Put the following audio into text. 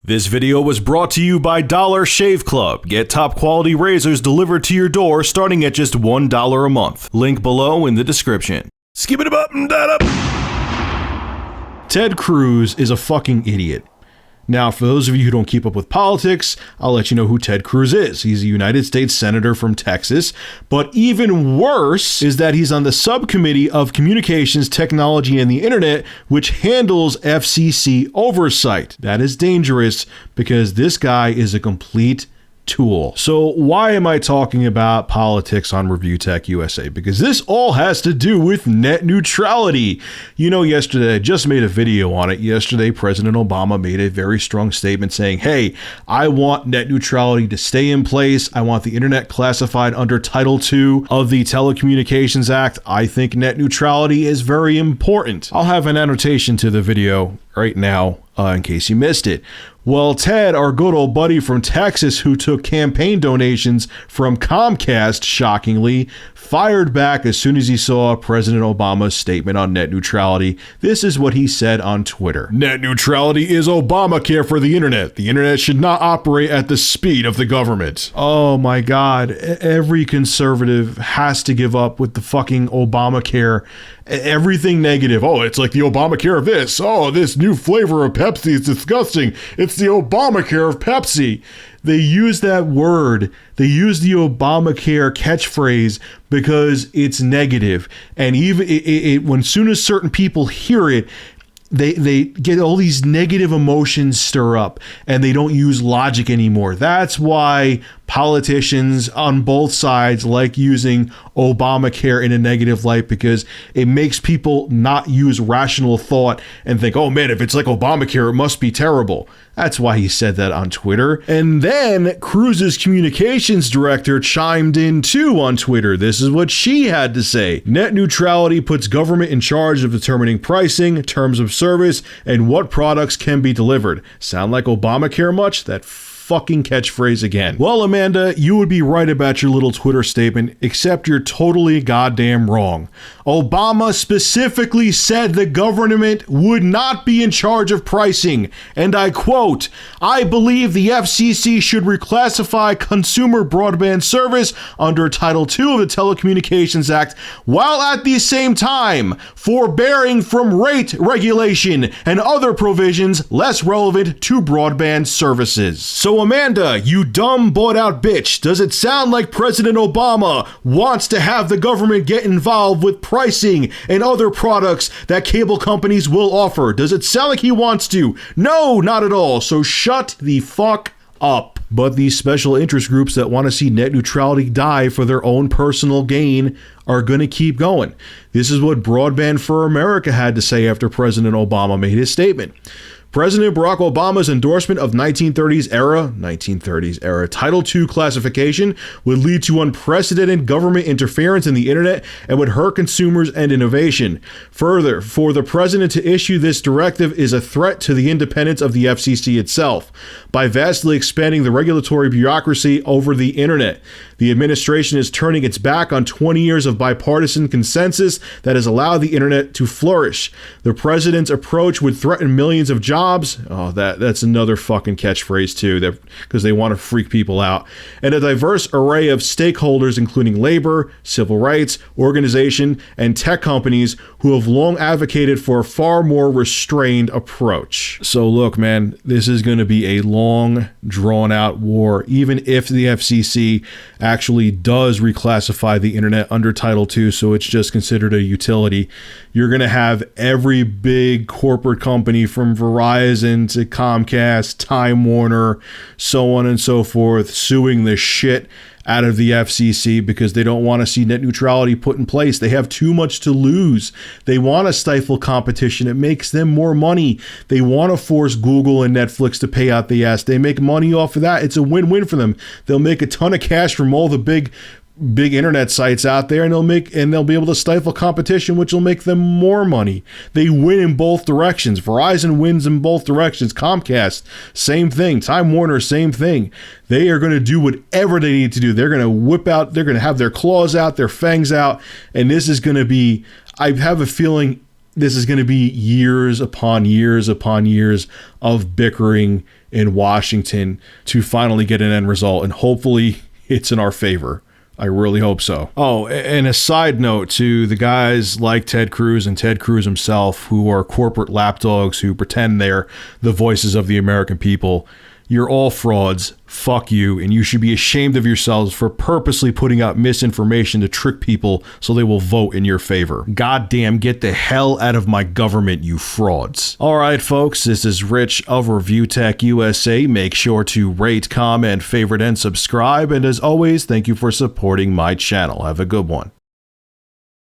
This video was brought to you by Dollar Shave Club. Get top quality razors delivered to your door starting at just $1 a month. Link below in the description. Skip it up and that up. Ted Cruz is a fucking idiot. Now, for those of you who don't keep up with politics, I'll let you know who Ted Cruz is. He's a United States Senator from Texas. But even worse is that he's on the subcommittee of Communications, Technology, and the Internet, which handles FCC oversight. That is dangerous because this guy is a complete tool. So why am I talking about politics on Review Tech USA? Because this all has to do with net neutrality. You know, yesterday I just made a video on it. Yesterday, President Obama made a very strong statement saying, hey, I want net neutrality to stay in place. I want the internet classified under Title II of the Telecommunications Act. I think net neutrality is very important. I'll have an annotation to the video right now in case you missed it. Well, Ted, our good old buddy from Texas who took campaign donations from Comcast, shockingly, fired back as soon as he saw President Obama's statement on net neutrality. This is what he said on Twitter. Net neutrality is Obamacare for the internet. The internet should not operate at the speed of the government. Oh my God. Every conservative has to give up with the fucking Obamacare. Everything negative. Oh, it's like the Obamacare of this. Oh, this new flavor of Pepsi is disgusting. It's the Obamacare of Pepsi. They use that word. They use the Obamacare catchphrase because it's negative. And even when soon as certain people hear it, they get all these negative emotions stir up and they don't use logic anymore. That's why politicians on both sides like using Obamacare in a negative light, because it makes people not use rational thought and think, oh man, if it's like Obamacare, it must be terrible. That's why he said that on Twitter. And then Cruz's communications director chimed in too on Twitter. This is what she had to say. Net neutrality puts government in charge of determining pricing, terms of service, and what products can be delivered. Sound like Obamacare much? That fucking catchphrase again. Well, Amanda, you would be right about your little Twitter statement, except you're totally goddamn wrong. Obama specifically said the government would not be in charge of pricing, and I quote, I believe the FCC should reclassify consumer broadband service under Title II of the Telecommunications Act, while at the same time forbearing from rate regulation and other provisions less relevant to broadband services. So Amanda, you dumb bought out bitch, does it sound like President Obama wants to have the government get involved with pricing and other products that cable companies will offer? Does it sound like he wants to? No, not at all. So shut the fuck up. But these special interest groups that want to see net neutrality die for their own personal gain are going to keep going. This is what Broadband for America had to say after President Obama made his statement. President Barack Obama's endorsement of 1930s era Title II classification would lead to unprecedented government interference in the internet and would hurt consumers and innovation. Further, for the president to issue this directive is a threat to the independence of the FCC itself by vastly expanding the regulatory bureaucracy over the internet. The administration is turning its back on 20 years of bipartisan consensus that has allowed the internet to flourish. The president's approach would threaten millions of jobs. Oh, that's another fucking catchphrase too, that because they want to freak people out. And a diverse array of stakeholders, including labor, civil rights, organization, and tech companies who have long advocated for a far more restrained approach. So look, man, this is going to be a long, drawn-out war. Even if the FCC actually does reclassify the internet under Title II, so it's just considered a utility, you're going to have every big corporate company from Verizon to Comcast, Time Warner, so on and so forth, suing the shit out of the FCC because they don't want to see net neutrality put in place. They have too much to lose. They want to stifle competition. It makes them more money. They want to force Google and Netflix to pay out the ass. They make money off of that. It's a win-win for them. They'll make a ton of cash from all the big internet sites out there, and they'll be able to stifle competition, which will make them more money. They win in both directions. Verizon wins in both directions. Comcast, same thing. Time Warner, same thing. They are going to do whatever they need to do. They're going to have their claws out, their fangs out, and this is going to be, I have a feeling this is going to be years upon years upon years of bickering in Washington to finally get an end result, and hopefully it's in our favor. I really hope so. Oh, and a side note to the guys like Ted Cruz and Ted Cruz himself, who are corporate lapdogs who pretend they're the voices of the American people. You're all frauds. Fuck you. And you should be ashamed of yourselves for purposely putting out misinformation to trick people so they will vote in your favor. Goddamn, get the hell out of my government, you frauds. All right, folks, this is Rich of Review Tech USA. Make sure to rate, comment, favorite, and subscribe. And as always, thank you for supporting my channel. Have a good one.